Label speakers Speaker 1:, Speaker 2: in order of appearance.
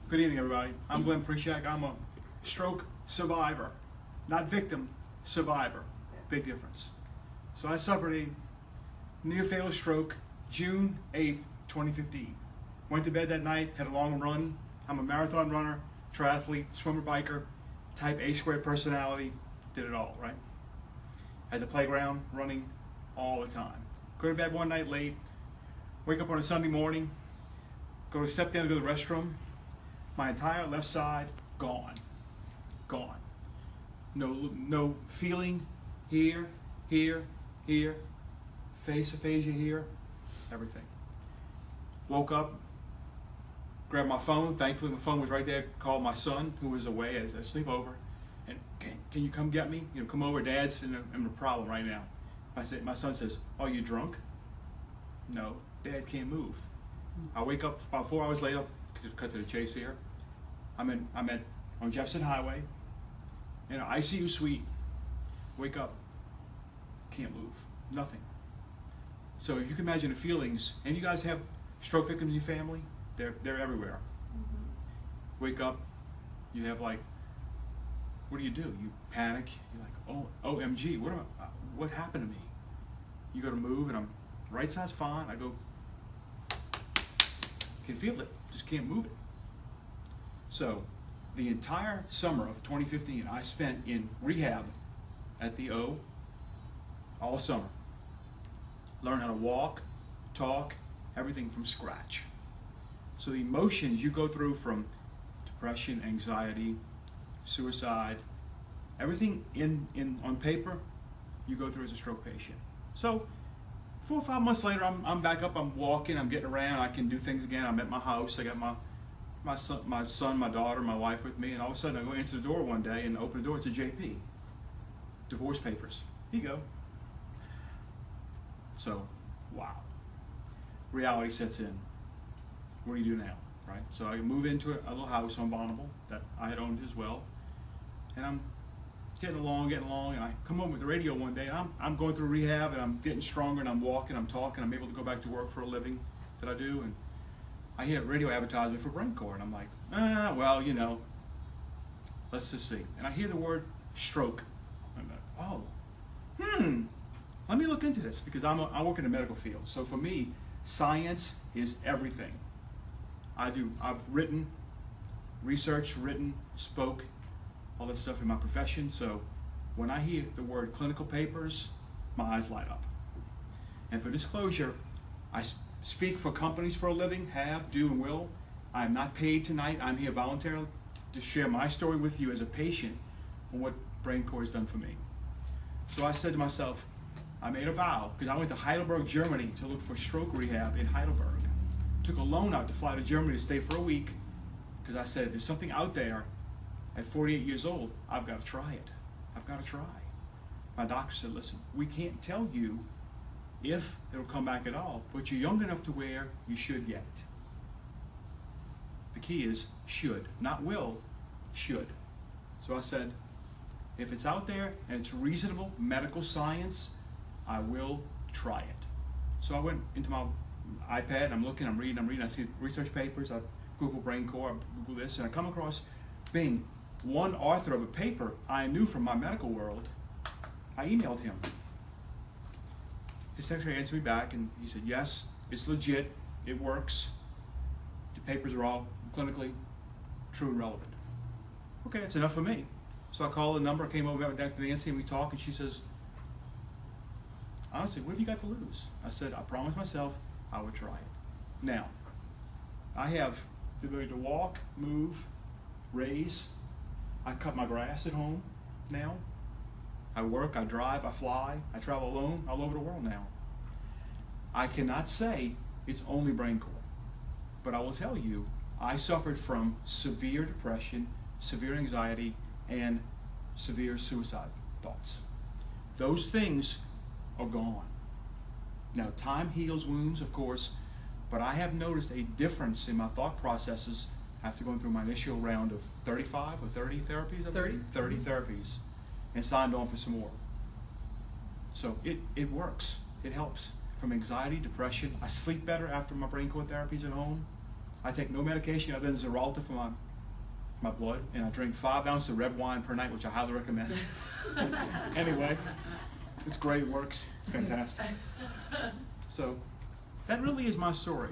Speaker 1: Good evening, everybody. I'm Glenn Prishak. I'm a stroke survivor, not victim, survivor. Big difference. So I suffered a near-fatal stroke June 8th, 2015. Went to bed that night, had a long run. I'm a marathon runner, triathlete, swimmer, biker, type A squared personality, did it all, right? At the playground, running all the time. Go to bed one night late, wake up on a Sunday morning, step down to go to the restroom. My entire left side gone, gone. No feeling here, face aphasia here, everything. Woke up, grabbed my phone. Thankfully, my phone was right there. Called my son, who was away at a sleepover, and can you come get me? You know, come over. Dad's in a problem right now. My son says, "Oh, you drunk?" No, Dad can't move. I wake up about 4 hours later. Cut to the chase here. I'm on Jefferson Highway in an ICU suite. Wake up, can't move, nothing. So you can imagine the feelings. And you guys have stroke victims in your family? They're everywhere. Mm-hmm. Wake up, you have like, what do? You panic. You're like, oh, OMG, what happened to me? You go to move, and right side's fine. I go, can feel it, just can't move it. So the entire summer of 2015 I spent in rehab at the O all summer. Learn how to walk, talk, everything from scratch. So the emotions you go through from depression, anxiety, suicide, everything on paper, you go through as a stroke patient. So 4 or 5 months later, I'm back up, I'm walking, I'm getting around, I can do things again. I'm at my house, I got my son, my daughter, my wife with me, and all of a sudden I go into the door one day and open the door, it's a JP. Divorce papers. Here you go. So, wow. Reality sets in. What do you do now, right? So I move into a little house on Bonneville that I had owned as well, and I'm getting along, and I come home with the radio one day, and I'm going through rehab, and I'm getting stronger, and I'm walking, I'm talking, I'm able to go back to work for a living that I do, and I hear a radio advertisement for BrainCore, and I'm like, well, you know, let's just see. And I hear the word stroke. I'm like, oh, let me look into this, because I work in the medical field. So for me, science is everything. I've written, researched, spoke, all that stuff in my profession. So when I hear the word clinical papers, my eyes light up. And for disclosure, I speak for companies for a living, do, and will. I am not paid tonight. I'm here voluntarily to share my story with you as a patient on what BrainCore has done for me. So I said to myself, I made a vow, because I went to Heidelberg, Germany to look for stroke rehab in Heidelberg. Took a loan out to fly to Germany to stay for a week, because I said, if there's something out there at 48 years old, I've got to try it. I've got to try. My doctor said, listen, we can't tell you if it'll come back at all, but you're young enough to where you should get it. The key is should, not will, should. So I said, if it's out there and it's reasonable medical science, I will try it. So I went into my iPad, I'm looking, I'm reading, I see research papers, I Google BrainCore, I Google this, and I come across Bing, one author of a paper I knew from my medical world. I emailed him. His secretary answered me back, and he said, yes, it's legit, it works. The papers are all clinically true and relevant. Okay, that's enough for me. So I called the number, came over, met with Dr. Nancy, and we talked, and she says, honestly, what have you got to lose? I said, I promised myself I would try it. Now, I have the ability to walk, move, raise. I cut my grass at home now. I work, I drive, I fly, I travel alone all over the world now. I cannot say it's only BrainCore, but I will tell you, I suffered from severe depression, severe anxiety, and severe suicide thoughts. Those things are gone. Now, time heals wounds, of course, but I have noticed a difference in my thought processes after going through my initial round of 35 or 30 therapies, I believe? 30 therapies, and signed on for some more. So it works. It helps from anxiety, depression. I sleep better after my BrainCore therapies at home. I take no medication other than Xarelto for my blood, and I drink 5 ounces of red wine per night, which I highly recommend. Anyway, it's great, it works, it's fantastic. So that really is my story.